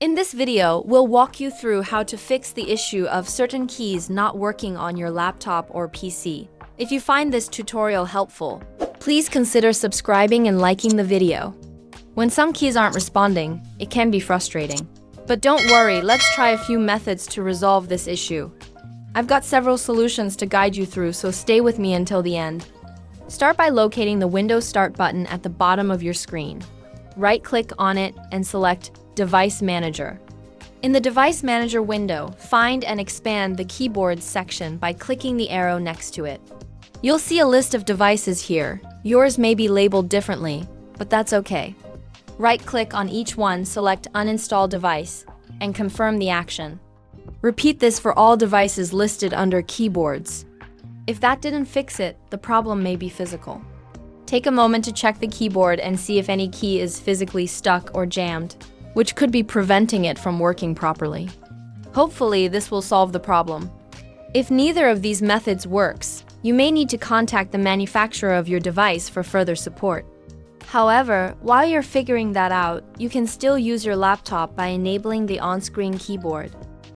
In this video, we'll walk you through how to fix the issue of certain keys not working on your laptop or PC. If you find this tutorial helpful, please consider subscribing and liking the video. When some keys aren't responding, it can be frustrating. But don't worry, let's try a few methods to resolve this issue. I've got several solutions to guide you through, so stay with me until the end. Start by locating the Windows Start button at the bottom of your screen. Right-click on it and select Device Manager. In the Device Manager window, find and expand the Keyboards section by clicking the arrow next to it. You'll see a list of devices here. Yours may be labeled differently, but that's okay. Right-click on each one, select Uninstall Device, and confirm the action. Repeat this for all devices listed under Keyboards. If that didn't fix it, the problem may be physical. Take a moment to check the keyboard and see if any key is physically stuck or jammed, which could be preventing it from working properly. Hopefully, this will solve the problem. If neither of these methods works, you may need to contact the manufacturer of your device for further support. However, while you're figuring that out, you can still use your laptop by enabling the on-screen keyboard.